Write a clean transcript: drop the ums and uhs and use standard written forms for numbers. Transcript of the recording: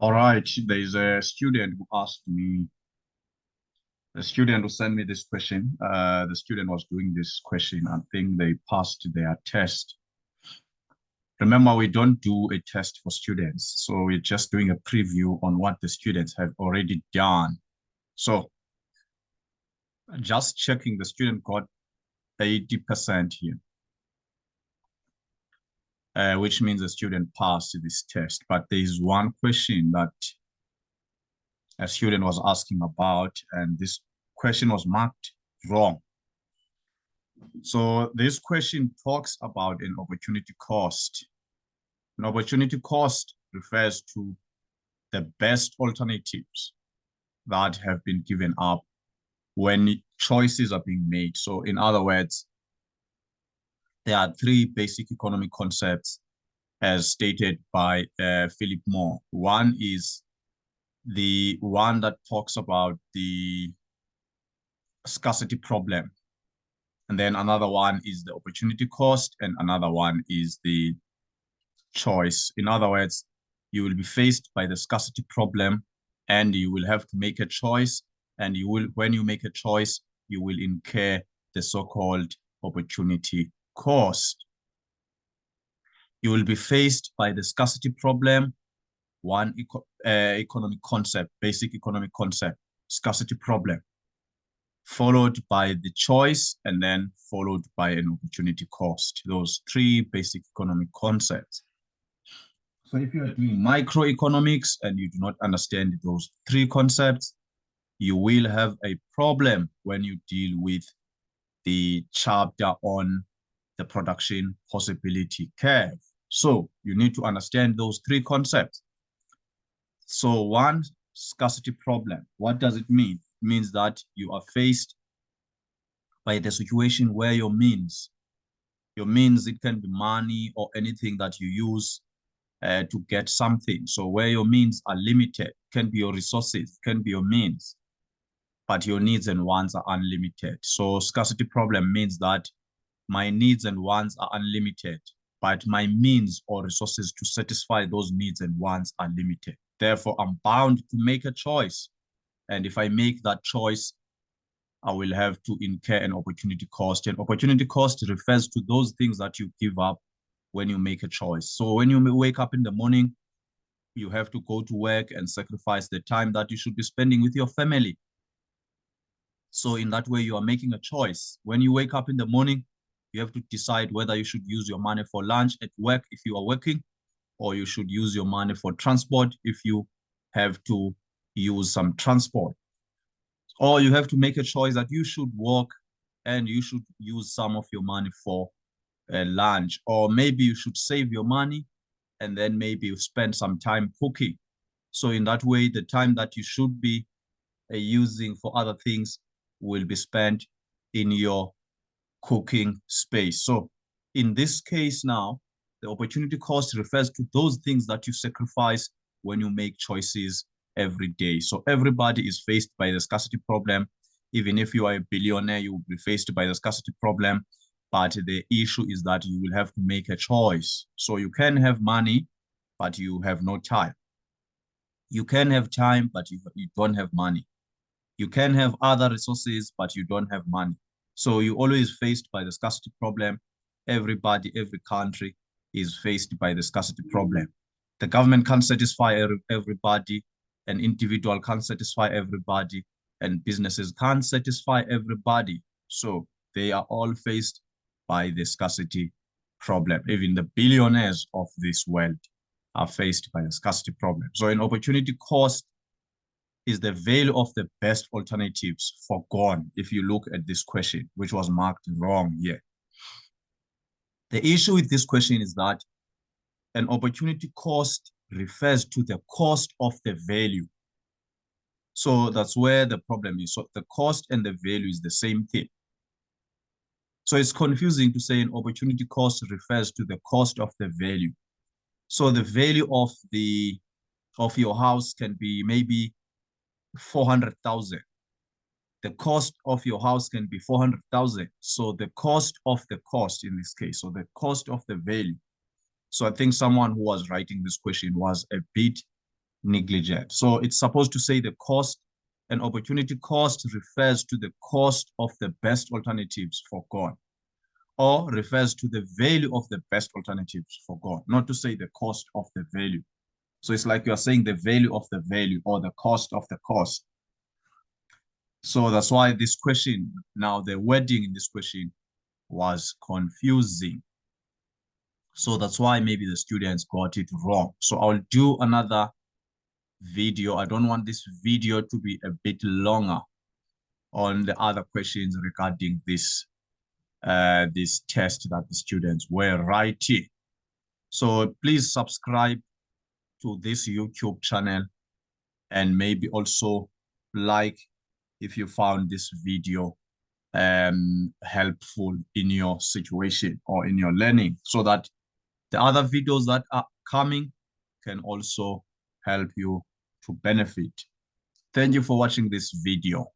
All right, there's a student who asked me, the student who sent me this question. The student was doing this question. I think they passed their test. Remember, we don't do a test for students. So we're just doing a preview on what the students have already done. So just checking, the student got 80% here, which means the student passed this test. But there is one question that a student was asking about, and this question was marked wrong. So this question talks about an opportunity cost. An opportunity cost refers to the best alternatives that have been given up when choices are being made. So in other words, there are three basic economic concepts as stated by Philip Moore. One is the one that talks about the scarcity problem. And then another one is the opportunity cost, and another one is the choice. In other words, you will be faced by the scarcity problem and you will have to make a choice. And when you make a choice, you will incur the so-called opportunity cost. You will be faced by the scarcity problem, one economic concept, basic economic concept, scarcity problem, followed by the choice, and then followed by an opportunity cost. Those three basic economic concepts. So if you are doing microeconomics and you do not understand those three concepts, you will have a problem when you deal with the chapter on the production possibility curve. So you need to understand those three concepts. So one, scarcity problem. What does it mean? It means that you are faced by the situation where your means, it can be money or anything that you use to get something. So where your means are limited, can be your resources, can be your means, but your needs and wants are unlimited. So scarcity problem means that my needs and wants are unlimited, but my means or resources to satisfy those needs and wants are limited. Therefore, I'm bound to make a choice. And if I make that choice, I will have to incur an opportunity cost. And opportunity cost refers to those things that you give up when you make a choice. So when you wake up in the morning, you have to go to work and sacrifice the time that you should be spending with your family. So in that way, you are making a choice. When you wake up in the morning, you have to decide whether you should use your money for lunch at work if you are working, or you should use your money for transport if you have to use some transport. Or you have to make a choice that you should work and you should use some of your money for lunch. Or maybe you should save your money and then maybe you spend some time cooking. So in that way, the time that you should be using for other things will be spent in your cooking space. So in this case now, the opportunity cost refers to those things that you sacrifice when you make choices every day. So everybody is faced by the scarcity problem. Even if you are a billionaire, you will be faced by the scarcity problem. But the issue is that you will have to make a choice. So you can have money, but you have no time. You can have time, but you don't have money. You can have other resources, but you don't have money. So you're always faced by the scarcity problem. Everybody, every country is faced by the scarcity problem. The government can't satisfy everybody. An individual can't satisfy everybody. And businesses can't satisfy everybody. So they are all faced by the scarcity problem. Even the billionaires of this world are faced by the scarcity problem. So an opportunity cost is the value of the best alternatives foregone if you look at this question, which was marked wrong here. The issue with this question is that an opportunity cost refers to the cost of the value. So that's where the problem is. So the cost and the value is the same thing. So it's confusing to say an opportunity cost refers to the cost of the value. So the value of your house can be maybe 400,000. The cost of your house can be 400,000. So the cost of the cost in this case, so the cost of the value. So I think someone who was writing this question was a bit negligent. So it's supposed to say the cost. An opportunity cost refers to the cost of the best alternatives forgone, or refers to the value of the best alternatives forgone, not to say the cost of the value. So it's like you're saying the value of the value or the cost of the cost. So that's why this question, now the wording in this question was confusing. So that's why maybe the students got it wrong. So I'll do another video. I don't want this video to be a bit longer on the other questions regarding this this test that the students were writing. So please subscribe to this YouTube channel, and maybe also like if you found this video helpful in your situation or in your learning, so that the other videos that are coming can also help you to benefit. Thank you for watching this video.